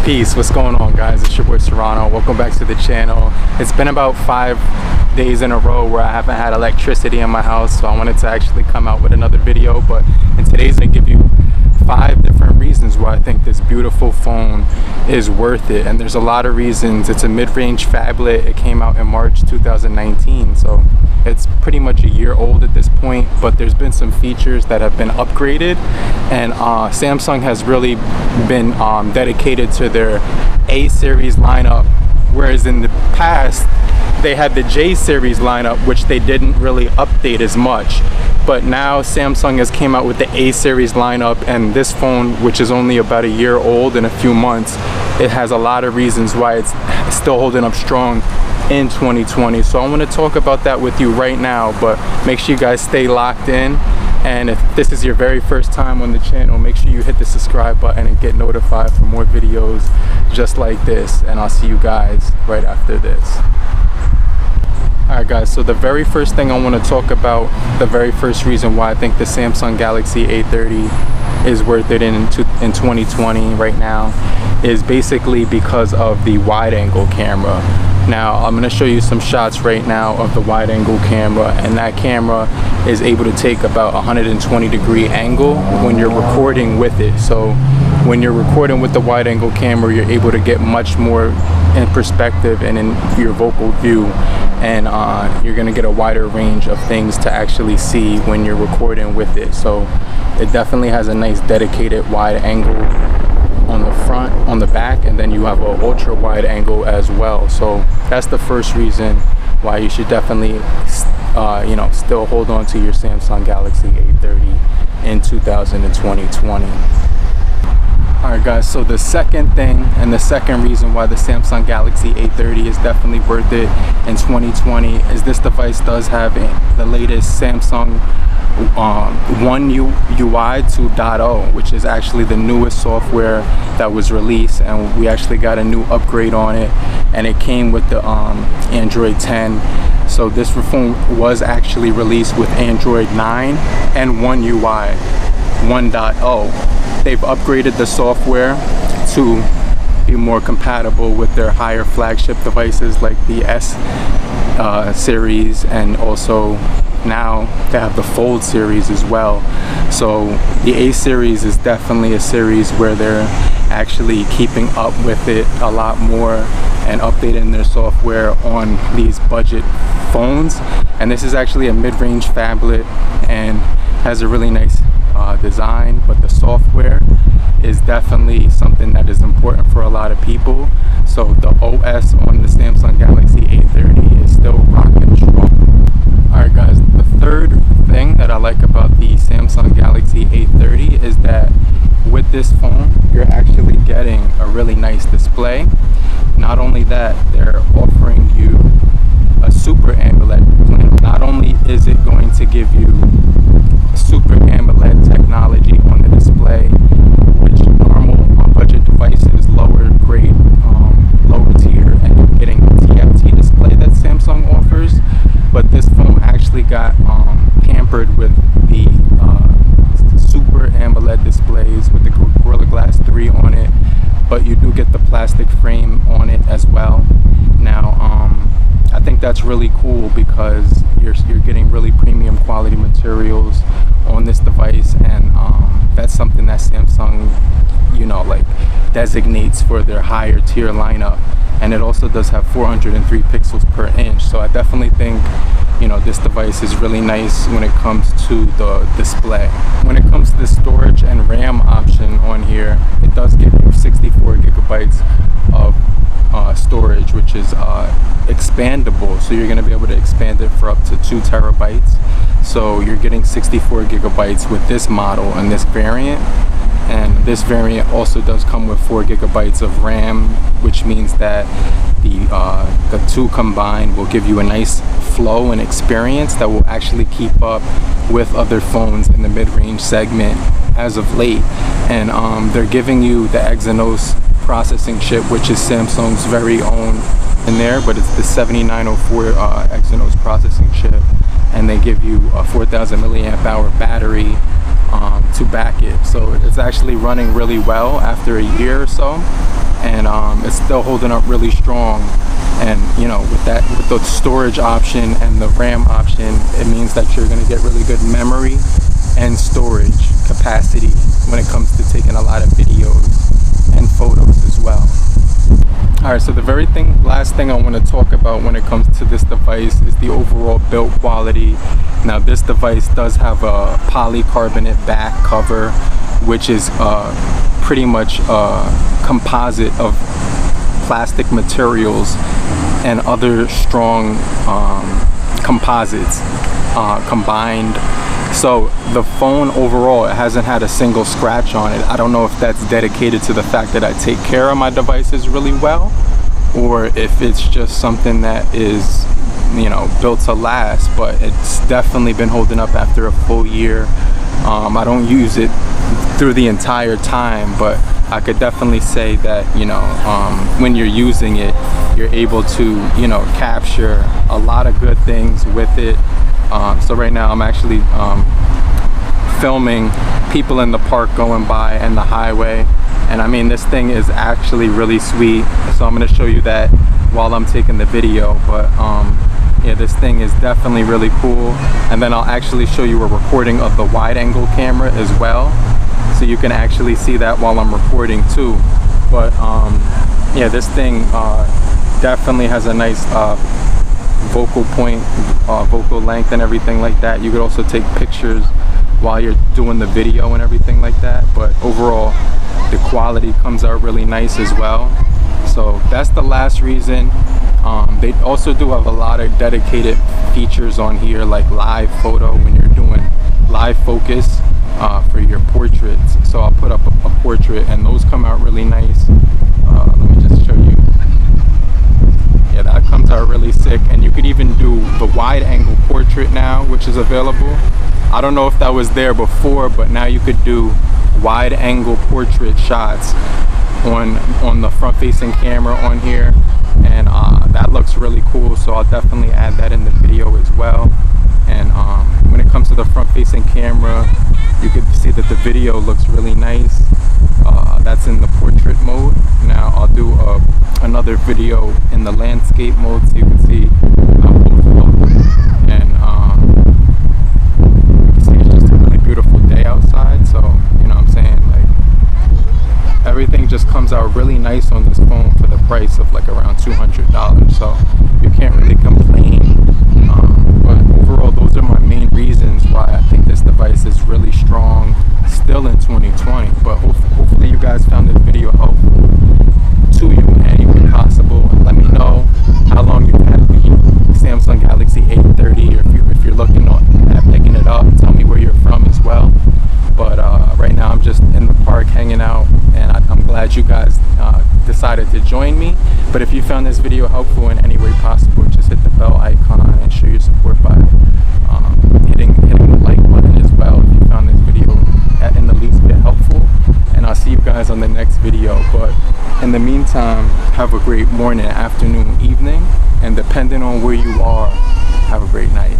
Peace, what's going on, guys? It's your boy Serrano. Welcome back to the channel. It's been about 5 days in a row where I haven't had electricity in my house, so I wanted to actually come out with another video. But in today's I'm gonna give you 5 different reasons why I think this beautiful phone is worth it. And there's a lot of reasons. It's a mid-range phablet. It came out in March 2019, so it's pretty much a year old at this point, but there's been some features that have been upgraded, and Samsung has really been dedicated to their A series lineup, whereas in the past they had the J series lineup, which they didn't really update as much. But now Samsung has came out with the A series lineup, and this phone, which is only about a year old in a few months, it has a lot of reasons why it's still holding up strong in 2020. So I want to talk about that with you right now, but make sure you guys stay locked in. And if this is your very first time on the channel, make sure you hit the subscribe button and get notified for more videos just like this. And I'll see you guys right after this. Alright guys, so the very first thing I want to talk about, the very first reason why I think the Samsung Galaxy A30 is worth it in 2020 right now, is basically because of the wide angle camera. Now I'm going to show you some shots right now of the wide angle camera, and that camera is able to take about 120-degree angle when you're recording with it. So when you're recording with the wide angle camera, you're able to get much more in perspective and in your vocal view, and you're going to get a wider range of things to actually see when you're recording with it. So it definitely has a nice dedicated wide angle on the front, on the back, and then you have an ultra wide angle as well. So that's the first reason why you should definitely still hold on to your Samsung Galaxy A30 in 2020. Alright guys, so the second thing, and the second reason why the Samsung Galaxy A30 is definitely worth it in 2020, is this device does have the latest Samsung One UI 2.0, which is actually the newest software that was released, and we actually got a new upgrade on it, and it came with the Android 10. So this phone was actually released with Android 9 and One UI 1.0. They've upgraded the software to be more compatible with their higher flagship devices like the S series, and also now they have the Fold series as well. So the A series is definitely a series where they're actually keeping up with it a lot more and updating their software on these budget phones. And this is actually a mid-range phablet and has a really nice design, but the software is definitely something that is important for a lot of people. So the OS on the Samsung Galaxy A30 is still rocking strong. Alright guys, the third thing that I like about the Samsung Galaxy A30 is that with this phone you're actually getting a really nice display. Not only that, they're offering you a Super AMOLED. Not only is it going to give you Super AMOLED technology on the display, which normal budget devices, lower grade, lower tier, and you're getting the TFT display that Samsung offers, but this phone actually got pampered with the Super AMOLED displays with the Gorilla Glass 3 on it, but you do get the plastic frame on it as well. Now I think that's really cool because you're getting really premium quality materials on this device, and that's something that Samsung designates for their higher tier lineup. And it also does have 403 pixels per inch, so I definitely think this device is really nice when it comes to the display. When it comes to the storage and RAM option on here, it does give you 64 gigabytes of storage, which is expandable, so you're going to be able to expand it for up to 2 terabytes. So you're getting 64 gigabytes with this model and this variant, and this variant also does come with 4 gigabytes of RAM, which means that the two combined will give you a nice flow and experience that will actually keep up with other phones in the mid-range segment as of late. And they're giving you the Exynos processing chip, which is Samsung's very own in there, but it's the 7904 Exynos processing chip, and they give you a 4,000 milliamp hour battery to back it. So it's actually running really well after a year or so. and it's still holding up really strong. And you know, with the storage option and the RAM option, it means that you're gonna get really good memory and storage capacity when it comes to taking a lot of videos and photos as well. Alright, so the last thing I want to talk about when it comes to this device is the overall build quality. Now, this device does have a polycarbonate back cover, which is pretty much a composite of plastic materials and other strong composites combined. So the phone overall, it hasn't had a single scratch on it. I don't know if that's dedicated to the fact that I take care of my devices really well, or if it's just something that is, you know, built to last, but it's definitely been holding up after a full year. I don't use it through the entire time, but I could definitely say that, you know, when you're using it, you're able to, you know, capture a lot of good things with it. So right now I'm actually filming people in the park going by and the highway, and I mean, this thing is actually really sweet, so I'm going to show you that while I'm taking the video. But yeah, this thing is definitely really cool, and then I'll actually show you a recording of the wide angle camera as well, so you can actually see that while I'm recording too. But yeah, this thing definitely has a nice vocal point, vocal length and everything like that. You could also take pictures while you're doing the video and everything like that, but overall the quality comes out really nice as well. So that's the last reason. They also do have a lot of dedicated features on here, like live photo when you're doing live focus for your portraits. So I'll put up a portrait and those come out really nice. Let me just show you. Yeah, that comes out really sick, and you could even do the wide angle portrait now, which is available. I don't know if that was there before, but now you could do wide angle portrait shots on the front facing camera on here, and that looks really cool, so I'll definitely add that in the video as well. And when it comes to the front facing camera, you can see that the video looks really nice. That's in the portrait mode. Now I'll do another video in the landscape mode so you can see how both look. And you can see it's just a really beautiful day outside, so you know what I'm saying, like everything just comes out really nice on this phone for the price of like around $200, so you can't really complain. But overall, those are my main reasons why I think this device is really strong still in 2020. But hopefully you guys found this video helpful to you in any way possible. Let me know how long you've had the Samsung Galaxy A30, or if you're looking at picking it up. Tell me where you're from as well. But right now I'm just in the park hanging out, and I'm glad you guys decided to join me. But if you found this video helpful in any way possible, just hit the bell icon and show your support by hitting the like button as well if you found this video in the least bit helpful. And I'll see you guys on the next video. But in the meantime, have a great morning, afternoon, evening, and depending on where you are, have a great night.